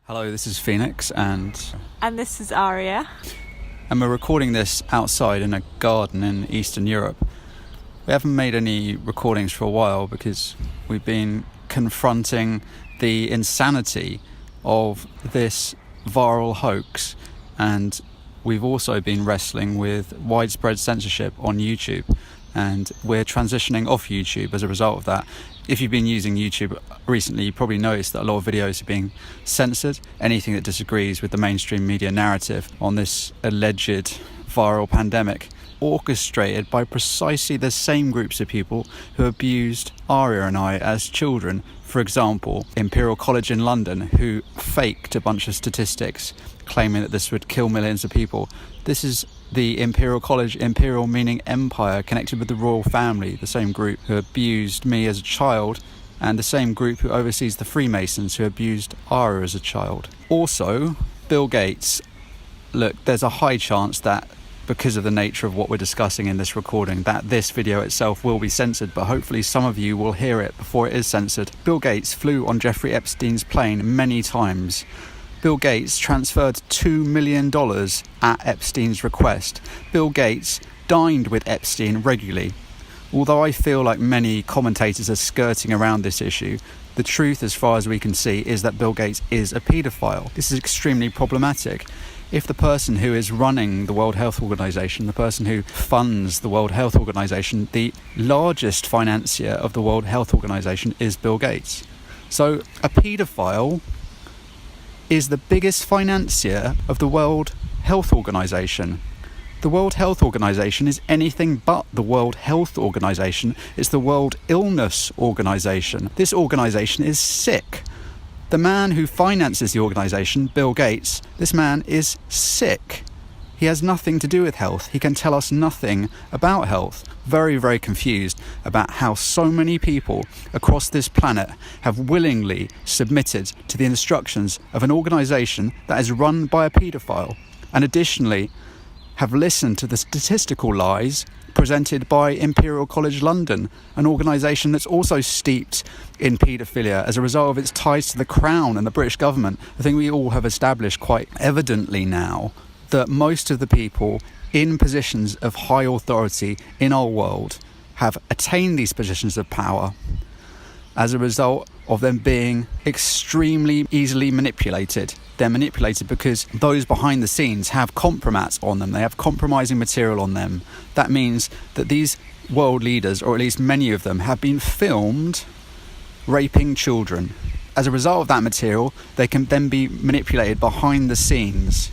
Hello, this is Phoenix and this is Aria. we're recording this outside in a garden in Eastern Europe. We haven't made any recordings for a while because we've been confronting the insanity of this viral hoax, and we've also been wrestling with widespread censorship on YouTube, and we're transitioning off YouTube as a result of that. If you've been using YouTube recently, you probably noticed that a lot of videos are being censored. Anything that disagrees with the mainstream media narrative on this alleged viral pandemic, orchestrated by precisely the same groups of people who abused Aria and I as children. For example, Imperial College in London, who faked a bunch of statistics claiming that this would kill millions of people. This is the Imperial College, Imperial meaning empire, connected with the royal family, the same group who abused me as a child, and the same group who oversees the Freemasons who abused Aria as a child. Also, Bill Gates. Look, there's a high chance that because of the nature of what we're discussing in this recording, that this video itself will be censored, but hopefully some of you will hear it before it is censored. Bill Gates flew on Jeffrey Epstein's plane many times. Bill Gates transferred $2 million at Epstein's request. Bill Gates dined with Epstein regularly. Although I feel like many commentators are skirting around this issue, the truth, as far as we can see, is that Bill Gates is a paedophile. This is extremely problematic. If the person who is running the World Health Organization, the person who funds the World Health Organization, the largest financier of the World Health Organization is Bill Gates. So a paedophile is the biggest financier of the World Health Organization. The World Health Organization is anything but the World Health Organization. It's the World Illness Organization. This organization is sick. The man who finances the organization, Bill Gates, this man is sick. He has nothing to do with health. He can tell us nothing about health. Very, very confused about how so many people across this planet have willingly submitted to the instructions of an organization that is run by a paedophile, and additionally have listened to the statistical lies presented by Imperial College London, an organisation that's also steeped in paedophilia as a result of its ties to the Crown and the British government. I think we all have established quite evidently now that most of the people in positions of high authority in our world have attained these positions of power as a result of them being extremely easily manipulated. They're manipulated because those behind the scenes have compromise on them. They have compromising material on them. That means that these world leaders, or at least many of them, have been filmed raping children. As a result of that material, they can then be manipulated behind the scenes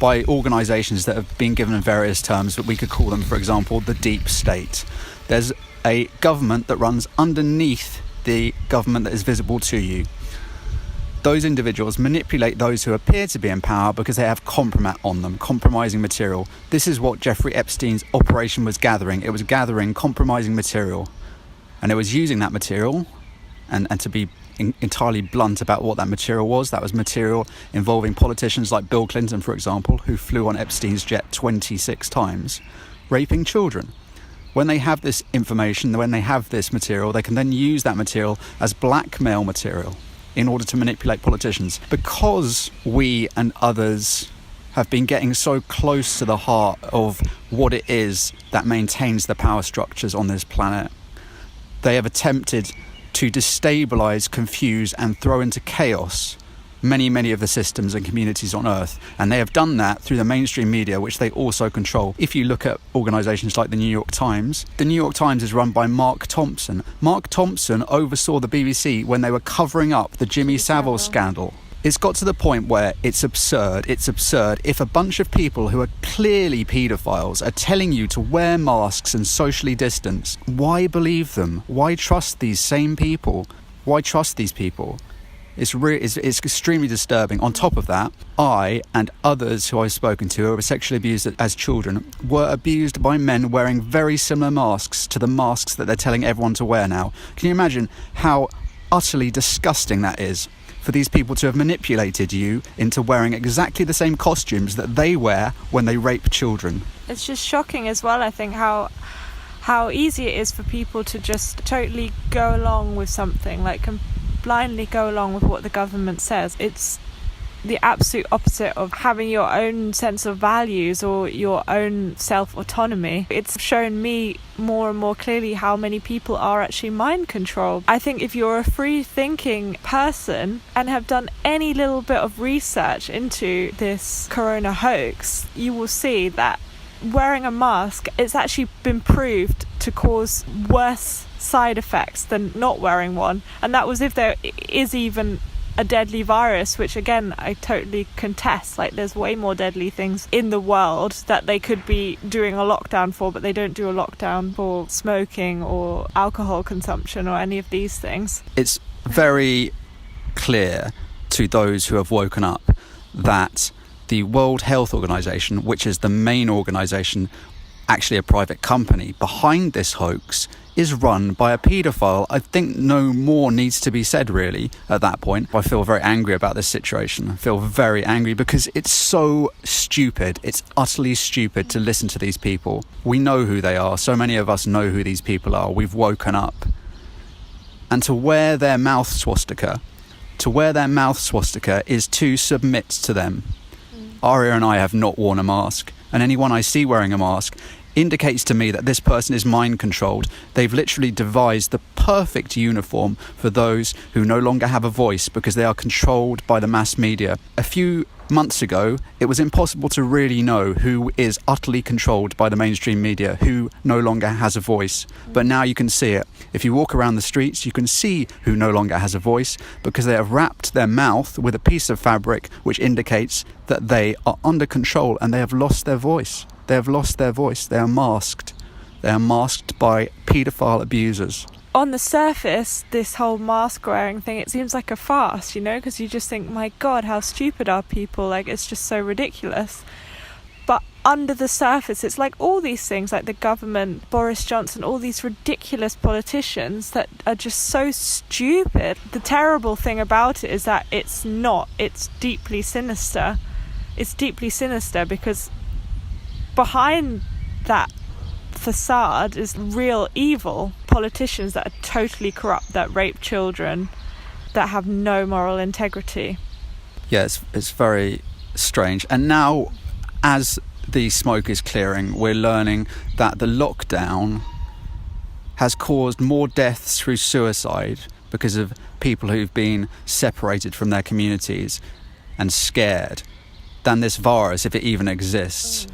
by organisations that have been given various terms, but we could call them, for example, the deep state. There's a government that runs underneath the government that is visible to you. Those individuals manipulate those who appear to be in power because they have compromise on them, compromising material. This is what Jeffrey Epstein's operation was gathering. It was gathering compromising material, and it was using that material, and to be entirely blunt about what that material was, that was material involving politicians like Bill Clinton, for example, who flew on Epstein's jet 26 times, raping children. When they have this information, when they have this material, they can then use that material as blackmail material in order to manipulate politicians. Because we and others have been getting so close to the heart of what it is that maintains the power structures on this planet, they have attempted to destabilise, confuse and throw into chaos many of the systems and communities on Earth. And they have done that through the mainstream media, which they also control. If you look at organisations like the New York Times is run by Mark Thompson. Mark Thompson oversaw the BBC when they were covering up the Jimmy Savile scandal. It's got to the point where it's absurd. It's absurd. If a bunch of people who are clearly paedophiles are telling you to wear masks and socially distance, why believe them? Why trust these same people? Why trust these people? It's extremely disturbing. On top of that, I and others who I've spoken to who were sexually abused as children were abused by men wearing very similar masks to the masks that they're telling everyone to wear now. Can you imagine how utterly disgusting that is? For these people to have manipulated you into wearing exactly the same costumes that they wear when they rape children. It's just shocking as well, I think, how easy it is for people to just totally go along with something, like blindly go along with what the government says. It's the absolute opposite of having your own sense of values or your own self-autonomy. It's shown me more and more clearly how many people are actually mind controlled. I think if you're a free-thinking person and have done any little bit of research into this corona hoax, you will see that wearing a mask, it's actually been proved to cause worse side effects than not wearing one. And that was if there is even a deadly virus, which again I totally contest. Like, there's way more deadly things in the world that they could be doing a lockdown for, but they don't do a lockdown for smoking or alcohol consumption or any of these things. It's very clear to those who have woken up that the World Health Organization, which is the main organization, actually a private company behind this hoax, is run by a paedophile. I think no more needs to be said, really, at that point. I feel very angry about this situation. I feel very angry because it's so stupid. It's utterly stupid to listen to these people. We know who they are. So many of us know who these people are. We've woken up. And to wear their mouth swastika is to submit to them. Aria and I have not worn a mask, and anyone I see wearing a mask indicates to me that this person is mind controlled. They've literally devised the perfect uniform for those who no longer have a voice because they are controlled by the mass media. A few months ago, it was impossible to really know who is utterly controlled by the mainstream media, who no longer has a voice. But now you can see it. If you walk around the streets, you can see who no longer has a voice because they have wrapped their mouth with a piece of fabric which indicates that they are under control and they have lost their voice. They have lost their voice. They are masked. They are masked by paedophile abusers. On the surface, this whole mask wearing thing, it seems like a farce, you know, because you just think, my God, how stupid are people? Like, it's just so ridiculous. But under the surface, it's like all these things, like the government, Boris Johnson, all these ridiculous politicians that are just so stupid. The terrible thing about it is that it's deeply sinister. It's deeply sinister because behind that facade is real evil. Politicians that are totally corrupt, that rape children, that have no moral integrity. Yes, it's very strange. And now, as the smoke is clearing, we're learning that the lockdown has caused more deaths through suicide because of people who've been separated from their communities and scared than this virus, if it even exists.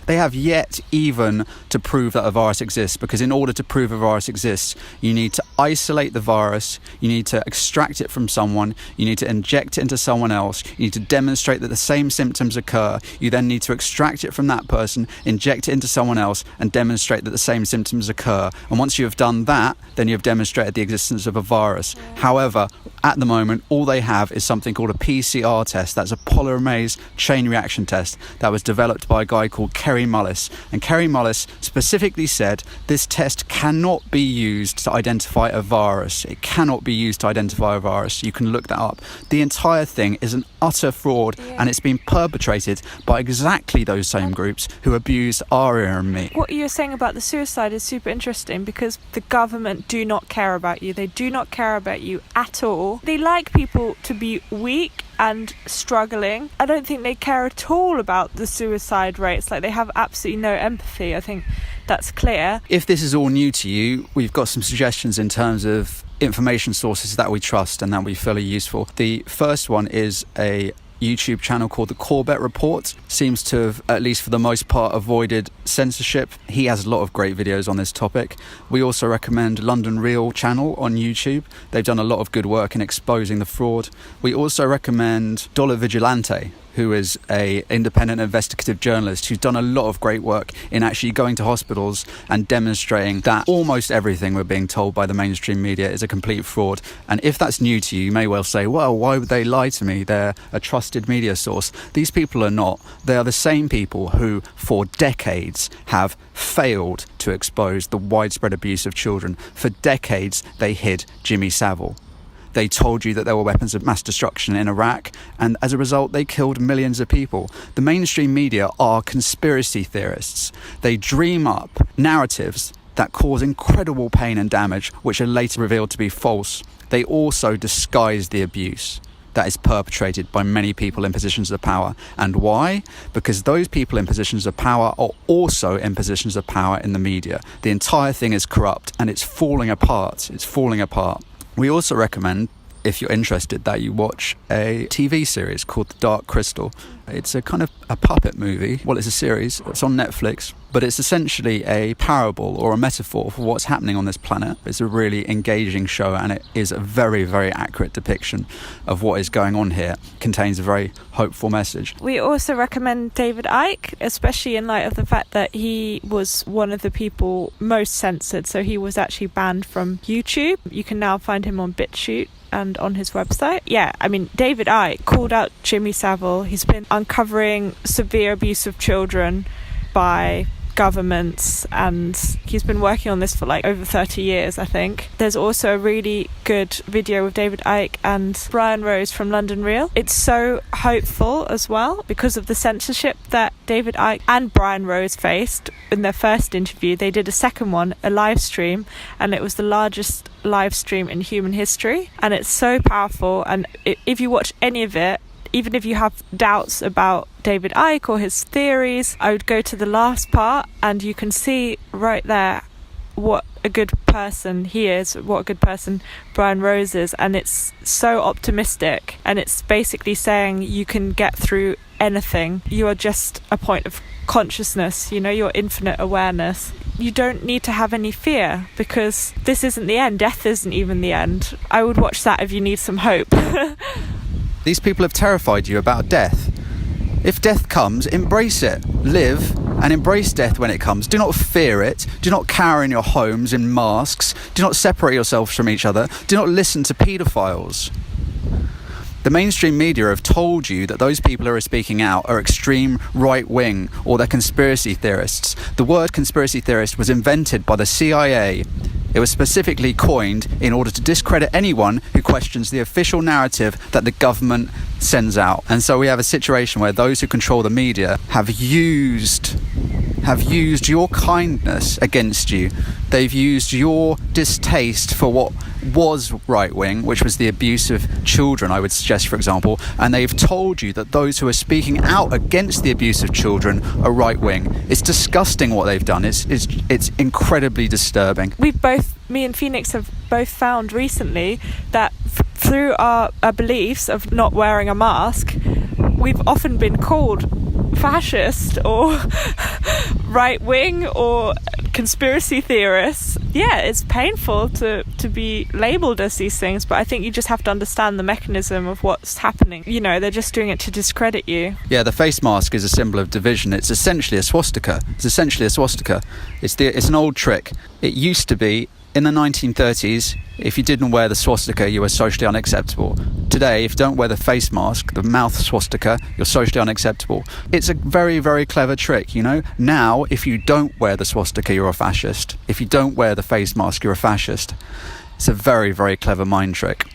They have yet even to prove that a virus exists, because in order to prove a virus exists, you need to isolate the virus, you need to extract it from someone, you need to inject it into someone else, you need to demonstrate that the same symptoms occur, you then need to extract it from that person, inject it into someone else, and demonstrate that the same symptoms occur. And once you have done that, then you have demonstrated the existence of a virus. However, at the moment, all they have is something called a PCR test. That's a polymerase chain reaction test that was developed by a guy called Kerry Mullis. And Kerry Mullis specifically said this test cannot be used to identify a virus. It cannot be used to identify a virus. You can look that up. The entire thing is an utter fraud, and it's been perpetrated by exactly those same groups who abused Aria and me. What you're saying about the suicide is super interesting because the government do not care about you. They do not care about you at all. They like people to be weak and struggling. I don't think they care at all about the suicide rates. Like, they have absolutely no empathy. I think that's clear. If this is all new to you, we've got some suggestions in terms of information sources that we trust and that we feel are useful. The first one is a YouTube channel called The Corbett Report. Seems to have, at least for the most part, avoided censorship. He has a lot of great videos on this topic. We also recommend London Real channel on YouTube. They've done a lot of good work in exposing the fraud. We also recommend Dollar Vigilante, who is a independent investigative journalist who's done a lot of great work in actually going to hospitals and demonstrating that almost everything we're being told by the mainstream media is a complete fraud. And if that's new to you, you may well say, well, why would they lie to me? They're a trusted media source. These people are not. They are the same people who, for decades, have failed to expose the widespread abuse of children. For decades, they hid Jimmy Savile. They told you that there were weapons of mass destruction in Iraq, and as a result, they killed millions of people. The mainstream media are conspiracy theorists. They dream up narratives that cause incredible pain and damage, which are later revealed to be false. They also disguise the abuse. that is perpetrated by many people in positions of power. And why? Because those people in positions of power are also in positions of power in the media. The entire thing is corrupt and it's falling apart. It's falling apart. We also recommend, if you're interested, that you watch a TV series called The Dark Crystal. It's a kind of a puppet movie. Well, it's a series. It's on Netflix. But it's essentially a parable or a metaphor for what's happening on this planet. It's a really engaging show, and it is a very, very accurate depiction of what is going on here. It contains a very hopeful message. We also recommend David Icke, especially in light of the fact that he was one of the people most censored. So he was actually banned from YouTube. You can now find him on BitChute and on his website. Yeah, I mean, David Icke called out Jimmy Savile. He's been uncovering severe abuse of children by governments, and he's been working on this for like over 30 years, I think. There's also a really good video with David Icke and Brian Rose from London Real. It's so hopeful as well because of the censorship that David Icke and Brian Rose faced in their first interview. They did a second one, a live stream, and it was the largest live stream in human history, and it's so powerful. And if you watch any of it, even if you have doubts about David Icke or his theories, I would go to the last part and you can see right there what a good person he is, what a good person Brian Rose is. And it's so optimistic, and it's basically saying you can get through anything. You are just a point of consciousness, you know, your infinite awareness. You don't need to have any fear because this isn't the end. Death isn't even the end. I would watch that if you need some hope. These people have terrified you about death. If death comes, embrace it. Live and embrace death when it comes. Do not fear it. Do not cower in your homes in masks. Do not separate yourselves from each other. Do not listen to paedophiles. The mainstream media have told you that those people who are speaking out are extreme right-wing or they're conspiracy theorists. The word conspiracy theorist was invented by the CIA. It was specifically coined in order to discredit anyone who questions the official narrative that the government sends out. And so we have a situation where those who control the media have used your kindness against you. They've used your distaste for what was right-wing, which was the abuse of children, I would suggest, for example, and they've told you that those who are speaking out against the abuse of children are right-wing. It's disgusting what they've done. It's incredibly disturbing. Me and Phoenix have both found recently that through our beliefs of not wearing a mask, we've often been called fascist or right-wing or conspiracy theorists. Yeah, it's painful to be labelled as these things, but I think you just have to understand the mechanism of what's happening. You know, they're just doing it to discredit you. Yeah, the face mask is a symbol of division. It's essentially a swastika. It's an old trick. It used to be, in the 1930s, if you didn't wear the swastika, you were socially unacceptable. Today, if you don't wear the face mask, the mouth swastika, you're socially unacceptable. It's a very, very clever trick, you know? Now, if you don't wear the swastika, you're a fascist. If you don't wear the face mask, you're a fascist. It's a very, very clever mind trick.